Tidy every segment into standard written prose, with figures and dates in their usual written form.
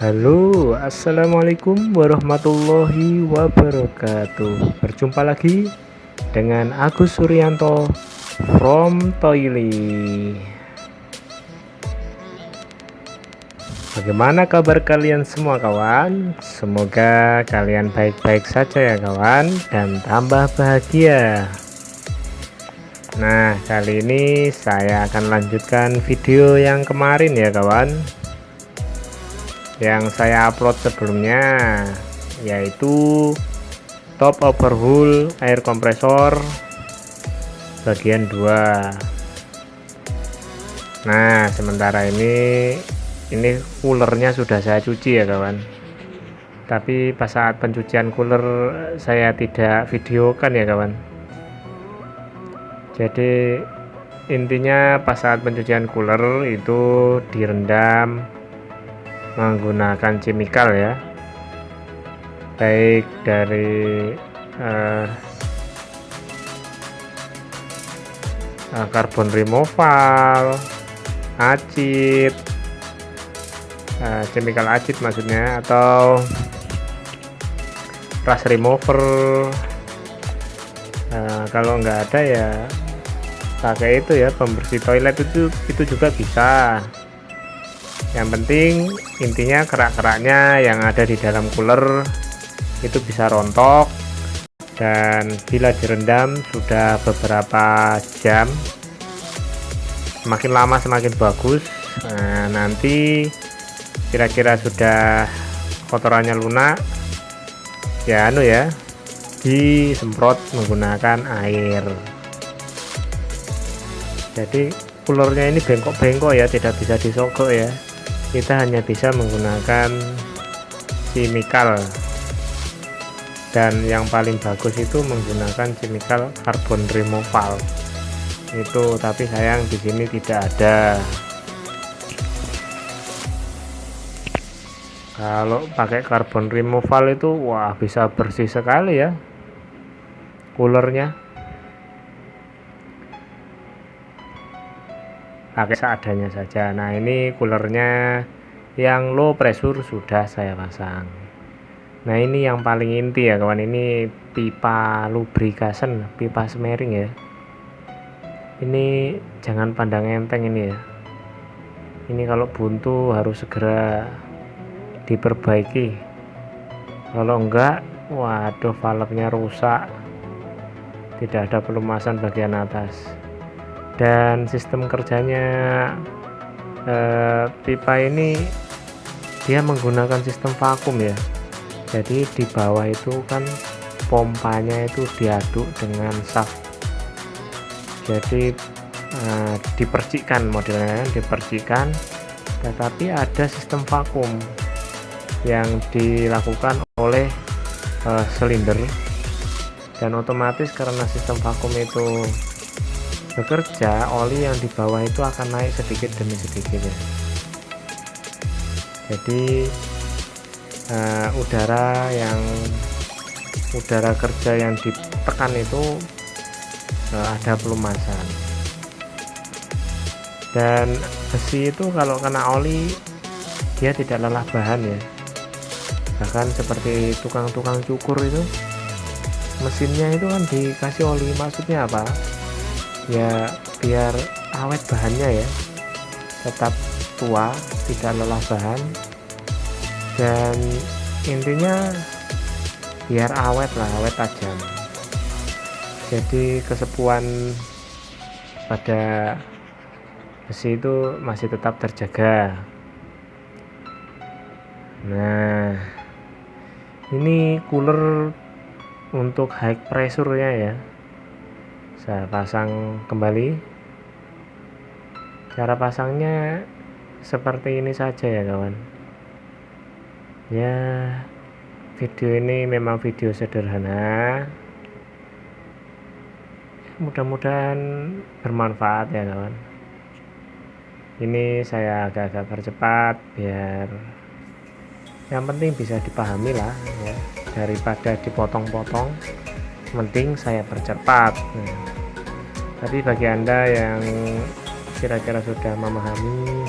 Halo, assalamualaikum warahmatullahi wabarakatuh. Berjumpa lagi dengan Agus Suryanto from Toili. Bagaimana kabar kalian semua kawan? Semoga kalian baik-baik saja ya kawan, dan tambah bahagia. Nah, kali ini saya akan lanjutkan video yang kemarin ya kawan, yang saya upload sebelumnya, yaitu top overhaul air kompresor bagian 2. Nah, sementara ini coolernya sudah saya cuci ya kawan, tapi pas saat pencucian cooler saya tidak videokan ya kawan. Jadi intinya pas saat pencucian cooler itu direndam menggunakan chemical ya, baik dari carbon removal, acid, chemical acid maksudnya, atau rust remover. Kalau nggak ada ya pakai itu ya, pembersih toilet itu juga bisa. Yang penting intinya kerak-keraknya yang ada di dalam cooler itu bisa rontok, dan bila direndam sudah beberapa jam, semakin lama semakin bagus. Nah, nanti kira-kira sudah kotorannya lunak ya, disemprot menggunakan air. Jadi coolernya ini bengkok-bengkok ya, tidak bisa disogok ya. Kita hanya bisa menggunakan chemical, dan yang paling bagus itu menggunakan chemical carbon removal itu, tapi sayang di sini tidak ada. Kalau pakai carbon removal itu wah, bisa bersih sekali ya coolernya. Pakai seadanya saja. Nah, ini coolernya yang low pressure sudah saya pasang. Nah, ini yang paling inti ya kawan, ini pipa lubrication, pipa smering ya. Ini jangan pandang enteng ini ya. Ini kalau buntu harus segera diperbaiki. Kalau enggak, waduh, valve-nya rusak, tidak ada pelumasan bagian atas. Dan sistem kerjanya pipa ini dia menggunakan sistem vakum ya. Jadi di bawah itu kan pompanya itu diaduk dengan shaft, jadi dipercikkan modelnya, dipercikkan, tetapi ada sistem vakum yang dilakukan oleh silinder, dan otomatis karena sistem vakum itu bekerja, oli yang di bawah itu akan naik sedikit demi sedikit ya. Jadi udara kerja yang ditekan itu ada pelumasan. Dan besi itu kalau kena oli dia tidak lelah bahan ya. Bahkan seperti tukang-tukang cukur itu, mesinnya itu kan dikasih oli, maksudnya apa ya, biar awet bahannya ya, tetap tua, tidak lelah bahan, dan intinya biar awet tajam. Jadi kesepuan pada besi itu masih tetap terjaga. Nah, ini cooler untuk high pressure ya, saya pasang kembali. Cara pasangnya seperti ini saja ya kawan ya. Video ini memang video sederhana, mudah-mudahan bermanfaat ya kawan. Ini saya agak-agak percepat biar yang penting bisa dipahami lah ya, daripada dipotong-potong, penting saya percepat. Tapi bagi anda yang kira-kira sudah memahami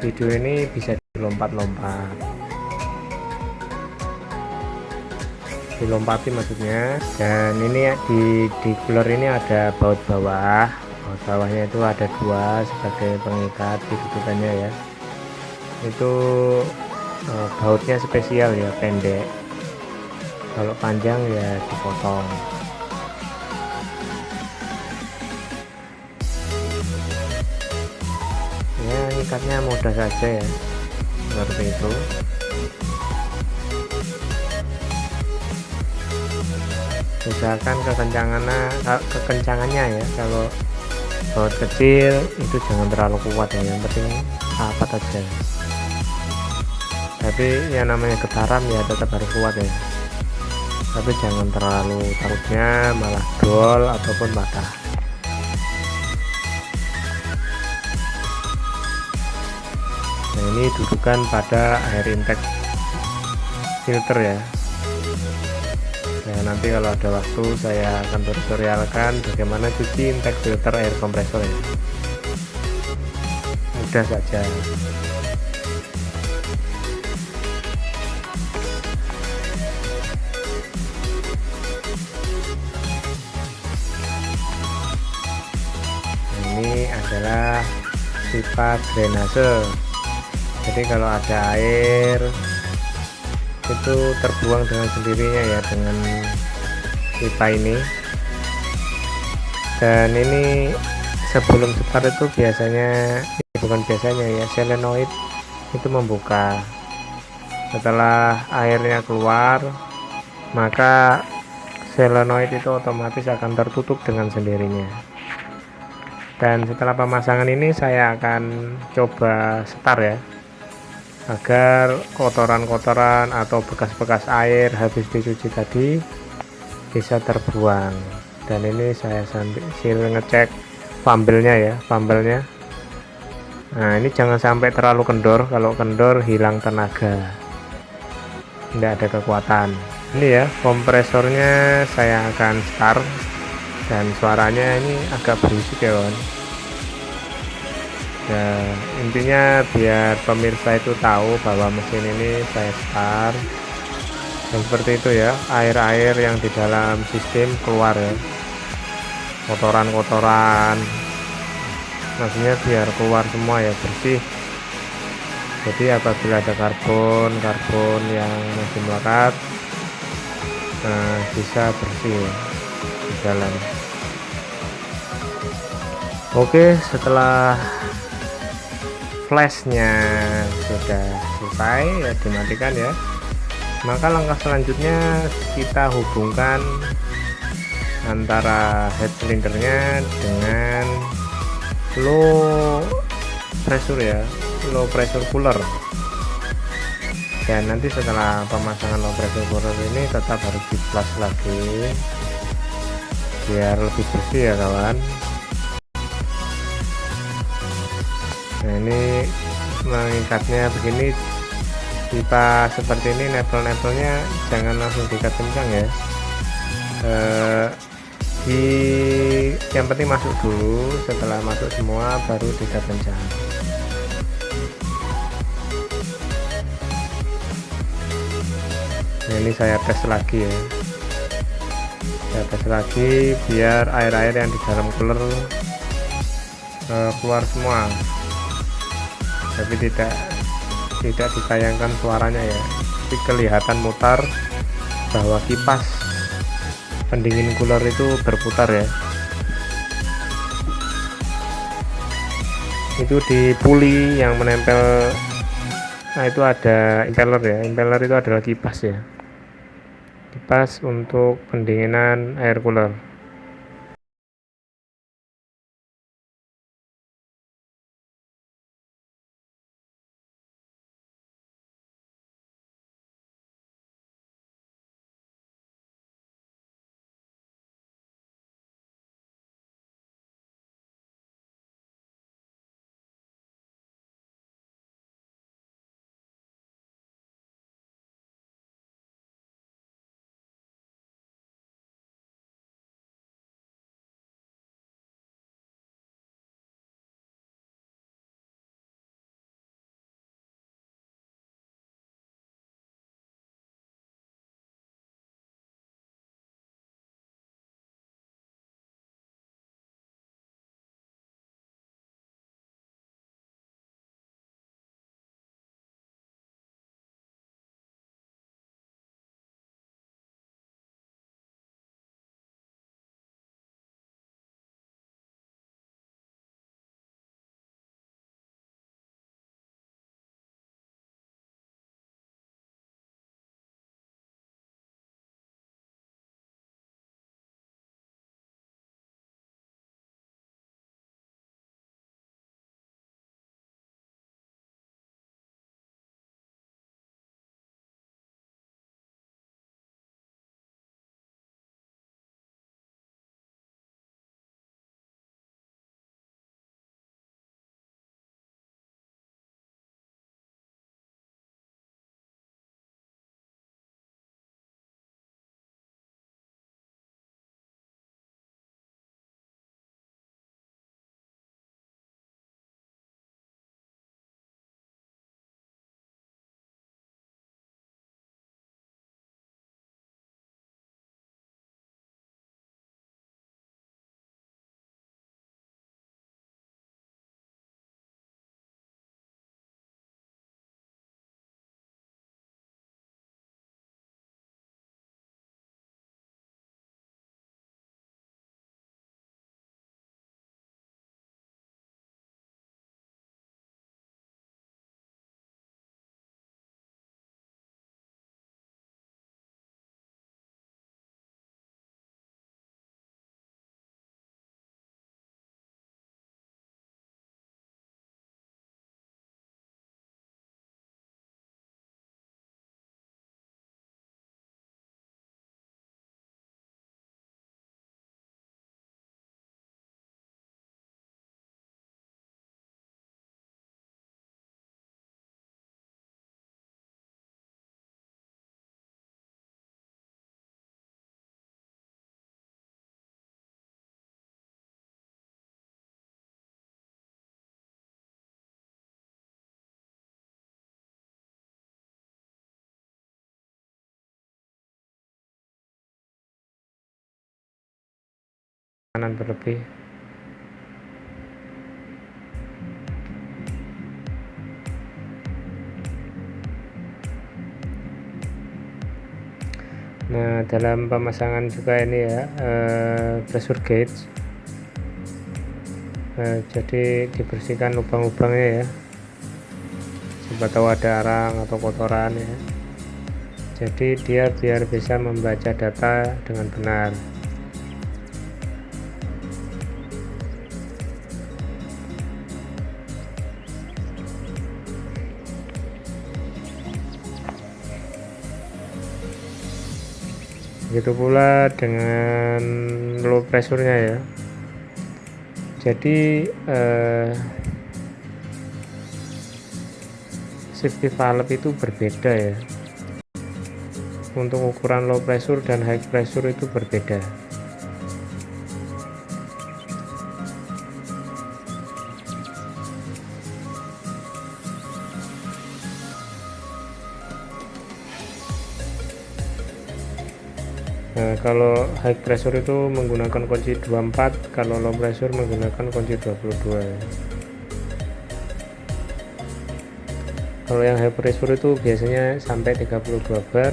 video ini, bisa dilompat-lompat, dilompati maksudnya. Dan ini di cooler ini ada baut bawah. Baut bawahnya itu ada dua sebagai pengikat didudukannya ya. Itu bautnya spesial ya, pendek. Kalau panjang ya dipotong. Ya ngikatnya mudah saja ya, seperti itu. Usahakan kekencangannya ya. Kalau baut kecil itu jangan terlalu kuat ya, yang penting rapat aja. Tapi yang namanya getaran ya tetap harus kuat ya, tapi jangan terlalu, takutnya malah dol ataupun patah. Nah ini dudukan pada air intake filter ya. Nah nanti kalau ada waktu saya akan tutorialkan bagaimana cuci intake filter air kompresor ya, mudah saja. Ini adalah pipa drainase. Jadi kalau ada air itu terbuang dengan sendirinya ya dengan pipa ini. Dan ini sebelum start itu biasanya, bukan biasanya ya, solenoid itu membuka. Setelah airnya keluar, maka solenoid itu otomatis akan tertutup dengan sendirinya. Dan setelah pemasangan ini saya akan coba start ya, agar kotoran-kotoran atau bekas-bekas air habis dicuci tadi bisa terbuang. Dan ini saya sambil ngecek fumble-nya ya, fumble-nya. Nah ini jangan sampai terlalu kendor, kalau kendor hilang tenaga, tidak ada kekuatan. Ini ya kompresornya saya akan start, dan suaranya ini agak berisik ya kawan. Nah intinya biar pemirsa itu tahu bahwa mesin ini saya start, dan seperti itu ya, air-air yang di dalam sistem keluar ya, kotoran-kotoran, maksudnya biar keluar semua ya, bersih. Jadi apabila ada karbon yang masih melekat, nah bisa bersih ya di dalam. Oke, setelah flashnya sudah selesai ya, dimatikan ya, maka langkah selanjutnya kita hubungkan antara head silindernya dengan low pressure ya, low pressure cooler. Dan nanti setelah pemasangan low pressure cooler ini tetap harus di flush lagi biar lebih bersih ya kawan. Nah ini mengikatnya begini, pipa seperti ini nepel-nepelnya jangan langsung diikat kencang ya, yang penting masuk dulu, setelah masuk semua baru diikat kencang. Nah ini saya tes lagi ya, saya tes lagi biar air-air yang di dalam cooler keluar semua, tapi tidak ditayangkan suaranya ya, tapi kelihatan mutar bahwa kipas pendingin cooler itu berputar ya. Itu di puli yang menempel, nah itu ada impeller ya, impeller itu adalah kipas ya, kipas untuk pendinginan air cooler. tekanan berlebih. Nah, dalam pemasangan juga ini ya, pressure gauge. Jadi dibersihkan lubang-lubangnya ya, siapa tahu ada arang atau kotoran ya. Jadi dia biar bisa membaca data dengan benar. Begitu pula dengan low pressure-nya ya. Jadi safety valve itu berbeda ya. Untuk ukuran low pressure dan high pressure itu berbeda. Nah, kalau high pressure itu menggunakan kunci 24, kalau low pressure menggunakan kunci 22 ya. Kalau yang high pressure itu biasanya sampai 32 bar.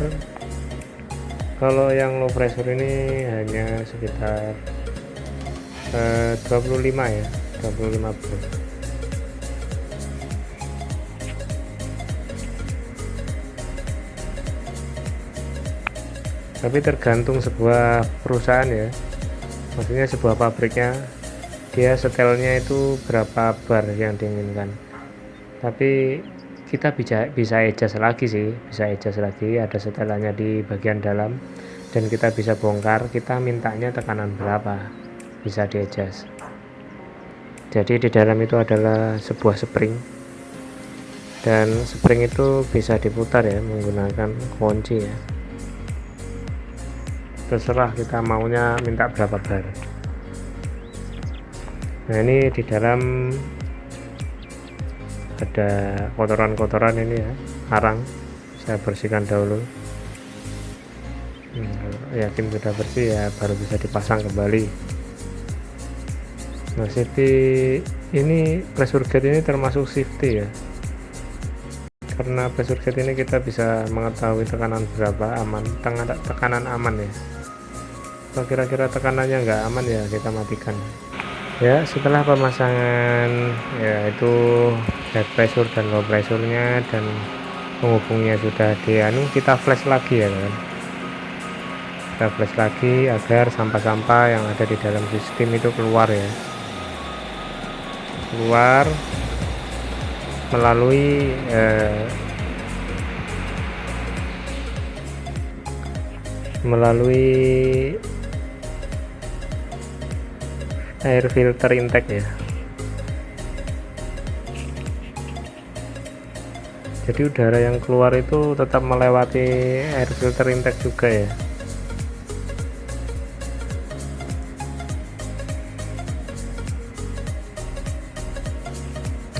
Kalau yang low pressure ini hanya sekitar 25 ya, 25 bar. Tapi tergantung sebuah perusahaan ya, maksudnya sebuah pabriknya, dia setelnya itu berapa bar yang diinginkan. Tapi kita bisa adjust lagi sih, bisa adjust lagi, ada setelannya di bagian dalam dan kita bisa bongkar, kita mintanya tekanan berapa, bisa di adjust. Jadi di dalam itu adalah sebuah spring, dan spring itu bisa diputar ya menggunakan kunci ya. Terserah kita maunya minta berapa bar. Nah, ini di dalam ada kotoran-kotoran ini ya, arang, saya bersihkan dahulu. Yakin sudah bersih ya baru bisa dipasang kembali. Nah, safety ini, pressure gauge ini termasuk safety ya, karena pressure gauge ini kita bisa mengetahui tekanan berapa aman, tekanan aman ya. Kalau kira-kira tekanannya nggak aman ya kita matikan ya. Setelah pemasangan ya itu high pressure dan low pressure-nya dan penghubungnya sudah kita flash lagi ya kan, kita flash lagi agar sampah-sampah yang ada di dalam sistem itu keluar ya, keluar melalui air filter intake ya. Jadi udara yang keluar itu tetap melewati air filter intake juga ya.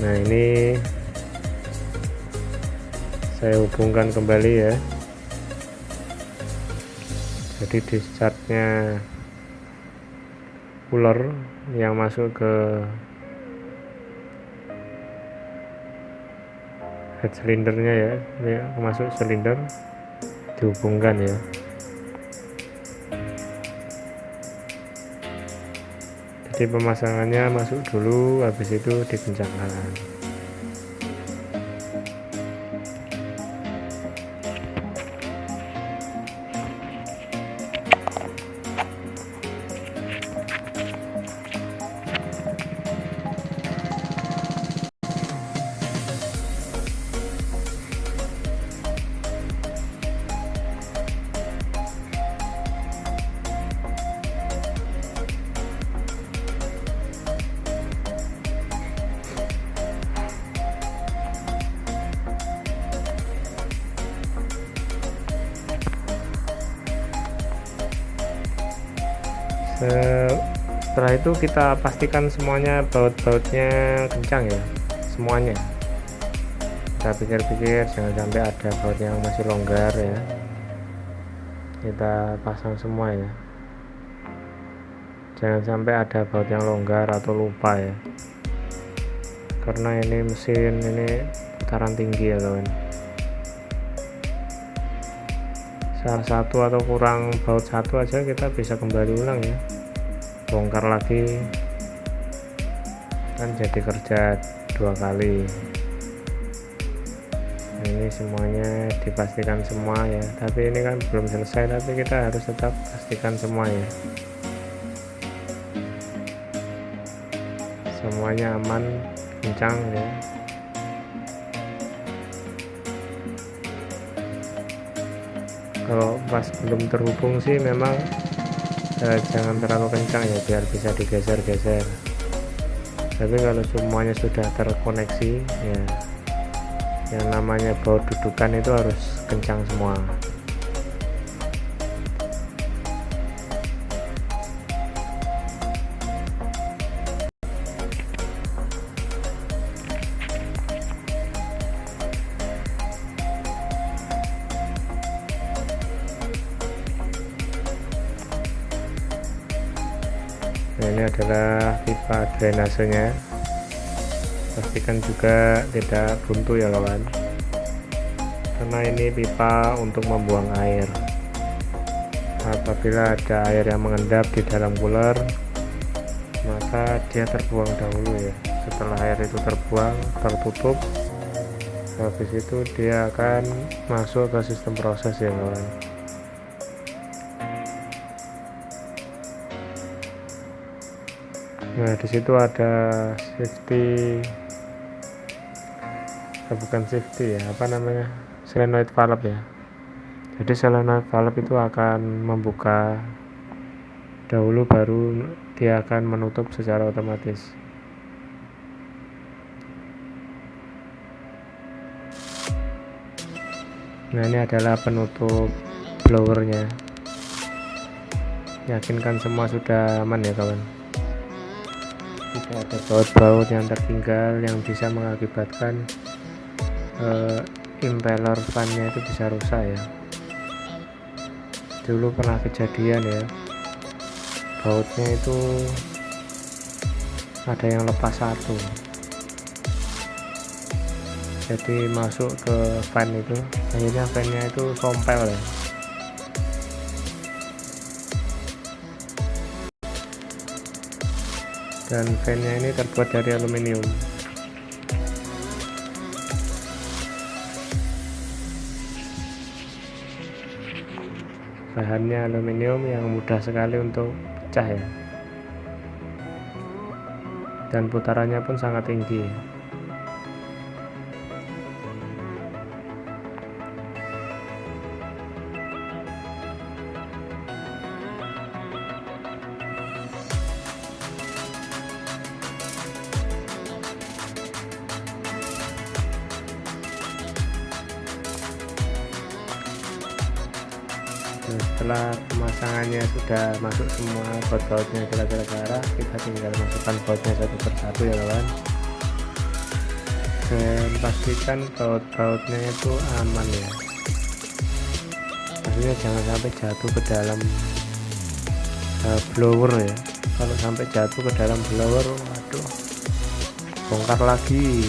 Nah, ini saya hubungkan kembali ya. Jadi discharge-nya cooler yang masuk ke head silindernya ya, masuk silinder, dihubungkan ya. Jadi pemasangannya masuk dulu, habis itu dikencangkan. Setelah itu kita pastikan semuanya baut-bautnya kencang ya, semuanya. Kita pikir-pikir jangan sampai ada baut yang masih longgar ya, kita pasang semua ya. jangan sampai ada baut yang longgar atau lupa ya, karena ini mesin ini putaran tinggi ya kawan. Salah satu atau kurang baut satu aja kita bisa kembali ulang ya, bongkar lagi kan jadi kerja 2 kali. Nah, ini semuanya dipastikan semua ya, tapi ini kan belum selesai, tapi kita harus tetap pastikan semua ya, semuanya aman, kencang ya. Kalau pas belum terhubung sih memang jangan terlalu kencang ya, biar bisa digeser-geser. Tapi kalau semuanya sudah terkoneksi ya, yang namanya baut dudukan itu harus kencang semua. Nah, ini adalah pipa drainasenya, pastikan juga tidak buntu ya kawan, karena ini pipa untuk membuang air. Apabila ada air yang mengendap di dalam cooler, maka dia terbuang dahulu ya. Setelah air itu terbuang, tertutup, habis itu dia akan masuk ke sistem proses ya kawan. Nah, di situ ada safety, bukan safety ya, apa namanya, solenoid valve ya. Jadi solenoid valve itu akan membuka dahulu, baru dia akan menutup secara otomatis. Nah, ini adalah penutup blowernya. Yakinkan semua sudah aman ya kawan, tidak ada baut-baut yang tertinggal yang bisa mengakibatkan impeller fan-nya itu bisa rusak ya. Dulu pernah kejadian ya, bautnya itu ada yang lepas satu, jadi masuk ke fan itu, akhirnya fan-nya itu sompel ya. Dan fan-nya ini terbuat dari aluminium. Bahannya aluminium yang mudah sekali untuk pecah ya, dan putarannya pun sangat tinggi. Setelah pemasangannya sudah masuk semua baut-bautnya kira-kira, kita tinggal masukkan bautnya satu persatu ya kawan, dan pastikan baut-bautnya itu aman ya, maksudnya jangan sampai jatuh ke dalam blower ya. Kalau sampai jatuh ke dalam blower, waduh, bongkar lagi,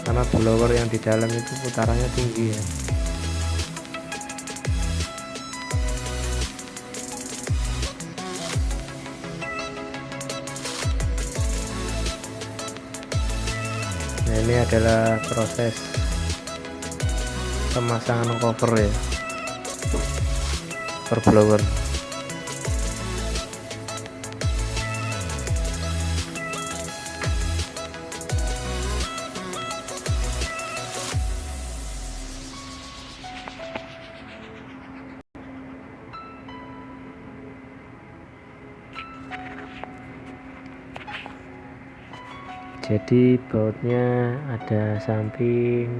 karena blower yang di dalam itu putarannya tinggi ya. Nah, ini adalah proses pemasangan cover ya per blower. Jadi bautnya ada samping,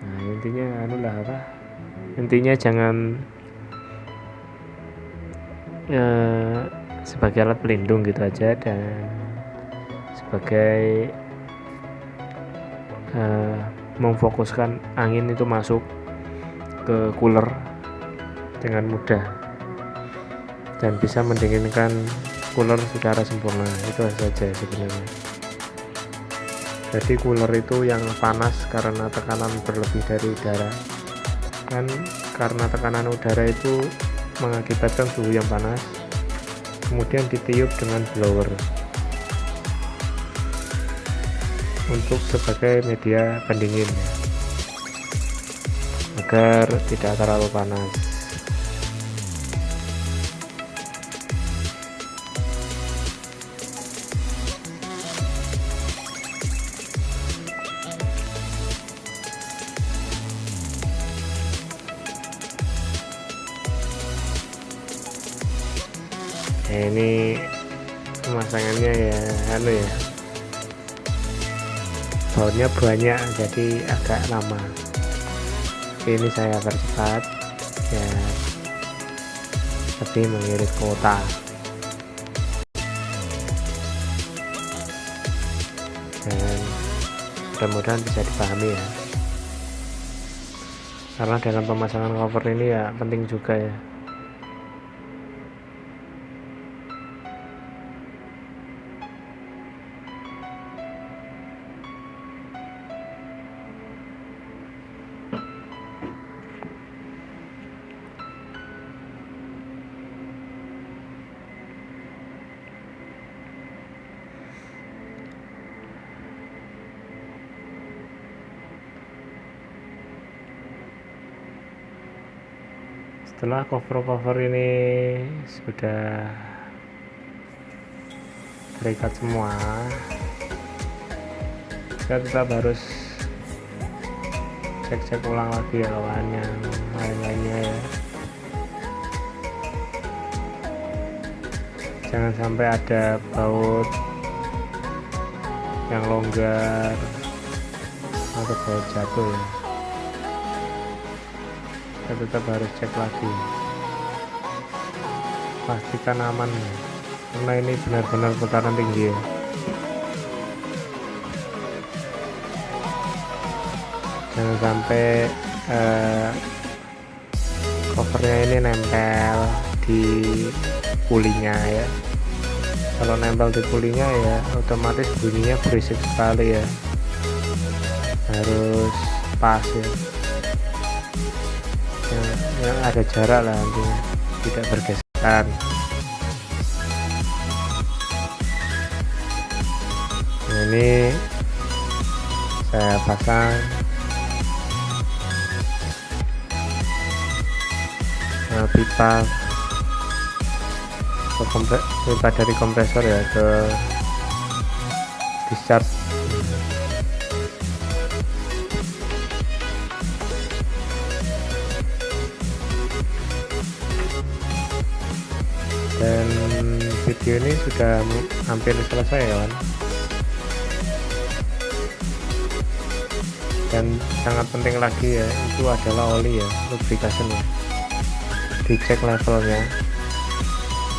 nah intinya intinya jangan sebagai alat pelindung gitu aja, dan sebagai memfokuskan angin itu masuk ke cooler dengan mudah dan bisa mendinginkan cooler secara sempurna. Itu saja sebenarnya. Jadi cooler itu yang panas karena tekanan berlebih dari udara, kan karena tekanan udara itu mengakibatkan suhu yang panas, kemudian ditiup dengan blower untuk sebagai media pendingin agar tidak terlalu panas. Nah, ini pemasangannya ya bautnya banyak jadi agak lama. Ini saya percepat ya, lebih mengirit kuota. Dan mudah-mudahan bisa dipahami ya, karena dalam pemasangan cover ini ya penting juga ya. Setelah cover ini sudah terikat semua, kita tetap harus cek ulang lagi ya kawan, yang lain-lainnya ya. Jangan sampai ada baut yang longgar atau baut jatuh ya. Kita tetap harus cek lagi, pastikan aman ya, karena ini benar-benar putaran tinggi ya. Jangan sampai covernya ini nempel di pulinya ya. Kalau nempel di pulinya ya otomatis bunyinya berisik sekali ya, harus pas ya, yang ada jarak lah nantinya, tidak bergesekan. Nah, ini saya pasang pipa dari kompresor ya ke discharge. Dan video ini sudah hampir selesai ya kan. Dan sangat penting lagi ya, itu adalah oli ya, lubrication ya, dicek levelnya,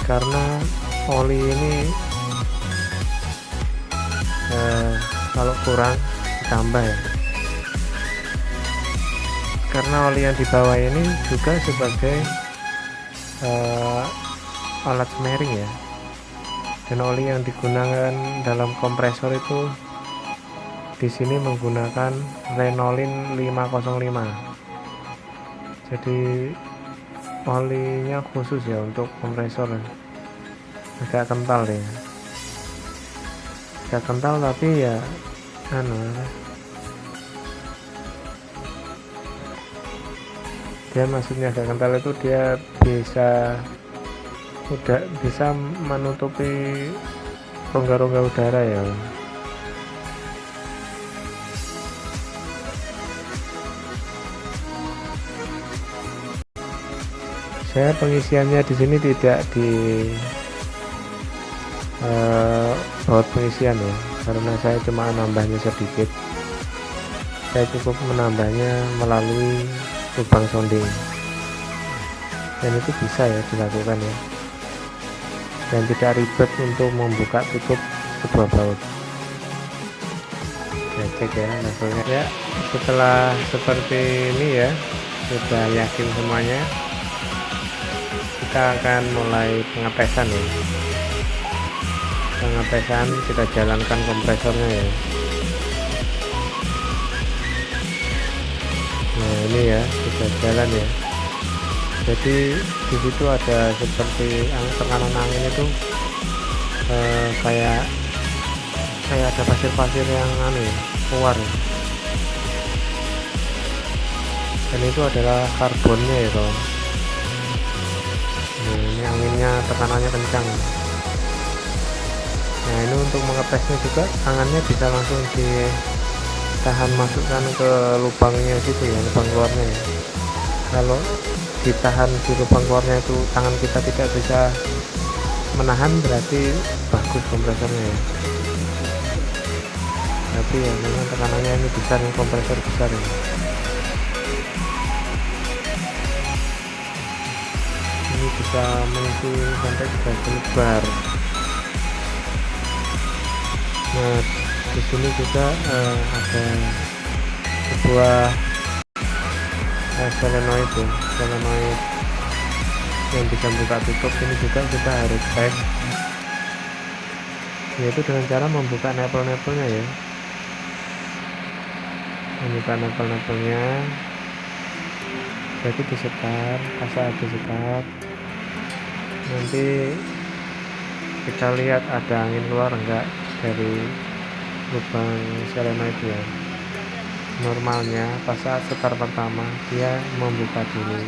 karena oli ini kalau kurang ditambah ya, karena oli yang di bawah ini juga sebagai alat smearing ya, dan oli yang digunakan dalam kompresor itu di sini menggunakan Renolin 505. Jadi olinya khusus ya untuk kompresor, agak kental ya, agak kental tapi ya dia maksudnya agak kental itu dia bisa menutupi rongga-rongga udara ya. Saya pengisiannya di sini tidak di baut pengisian ya, karena saya cuma nambahnya sedikit. Saya cukup menambahnya melalui lubang sounding, dan itu bisa ya dilakukan ya, dan tidak ribet untuk membuka tutup sebuah baut. Saya cek ya levelnya ya. Setelah seperti ini ya, sudah yakin semuanya, kita akan mulai pengetesan ya. Pengetesan kita jalankan kompresornya ya. Nah ini ya sudah jalan ya. Jadi di situ ada seperti tekanan angin itu kayak ada pasir-pasir yang keluar ya. Dan itu adalah karbonnya ya kawan. Nah, ini anginnya tekanannya kencang. Nah ini untuk mengetesnya juga tangannya bisa langsung ditahan, masukkan ke lubangnya situ ya, lubang keluarnya ya. Kalau ditahan di lubang keluarnya itu tangan kita tidak bisa menahan, berarti bagus kompresornya ya. Tapi ya memang tekanannya ini besar, ini kompresor besar ya. Ini bisa mengisi sampai 30 bar. Nah di sini juga ada sebuah solenoid ya, solenoid yang bisa buka tutup. Ini juga kita harus tes, yaitu dengan cara membuka nepel-nepelnya ya, membuka nepel-nepelnya. Jadi disekat, pas saat disekat nanti kita lihat ada angin keluar enggak dari lubang solenoid ya. Normalnya pas saat setar pertama dia membuka dulu.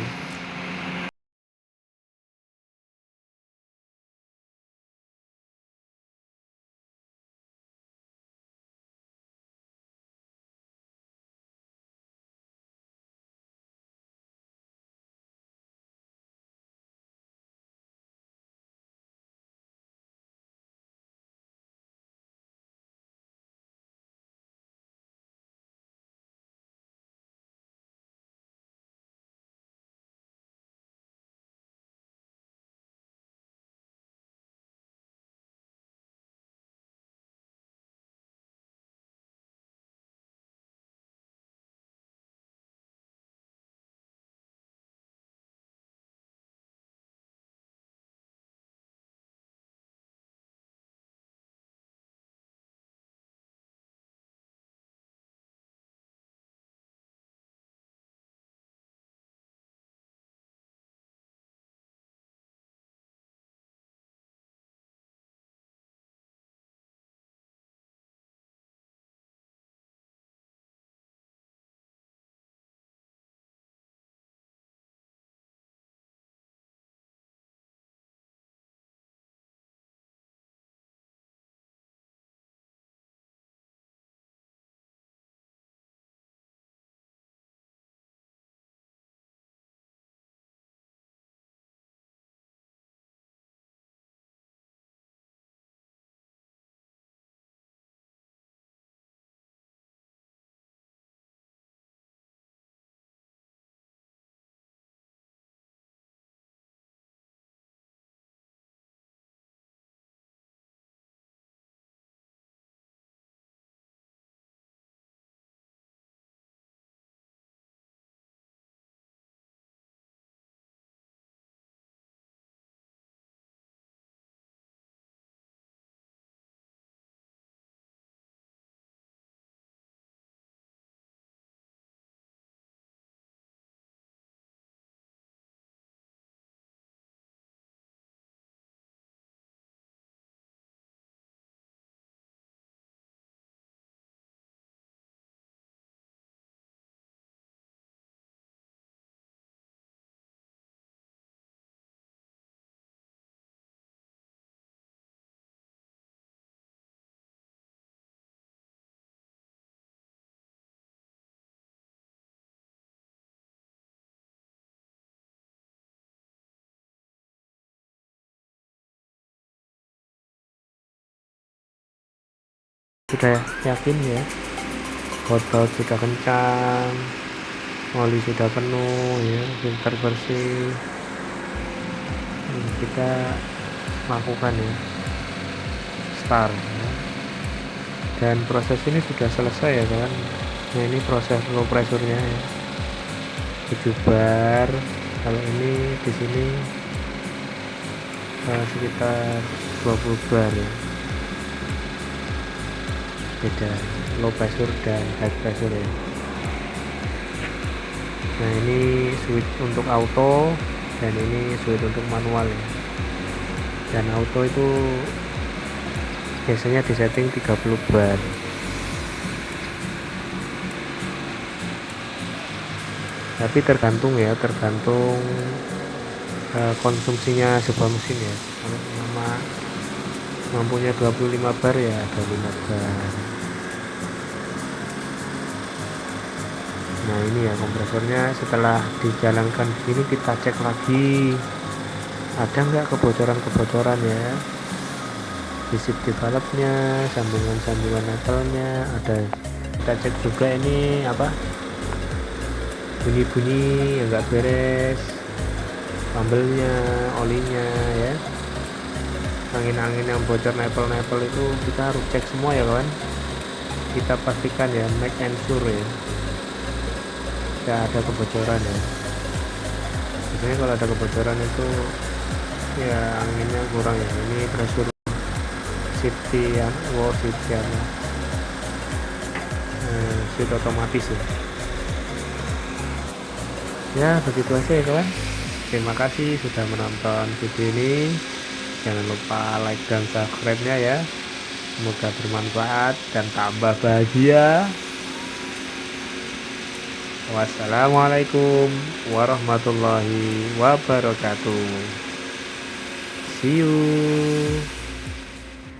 Sudah yakin ya, baut sudah kencang, oli sudah penuh ya, filter bersih. Kita lakukan ya start ya. Dan proses ini sudah selesai ya kawan. Nah ini proses low pressure-nya ya. 7 bar. Kalau ini di sini sekitar 20 bar ya. Beda low pressure dan high pressure ya. Nah ini switch untuk auto dan ini switch untuk manual ya. Dan auto itu biasanya disetting 30 bar. Tapi tergantung ya, tergantung konsumsinya sebuah mesin ya. Kalau mampunya 25 bar ya ada 5 bar. Nah ini ya kompresornya, setelah dijalankan begini kita cek lagi ada nggak kebocoran ya di sip developnya, sambungan metalnya ada. Kita cek juga ini apa, bunyi yang nggak beres, pambelnya, olinya ya, angin yang bocor, nepel itu kita harus cek semua ya kawan. Kita pastikan ya, make and sure ya tidak ada kebocoran ya. Biasanya kalau ada kebocoran itu ya anginnya kurang ya. Ini pressure safety ya, shift otomatis ya. Begitu aja ya kawan. Terima kasih sudah menonton video ini. Jangan lupa like dan subscribe nya ya. Semoga bermanfaat dan tambah bahagia. Wassalamualaikum warahmatullahi wabarakatuh. See you.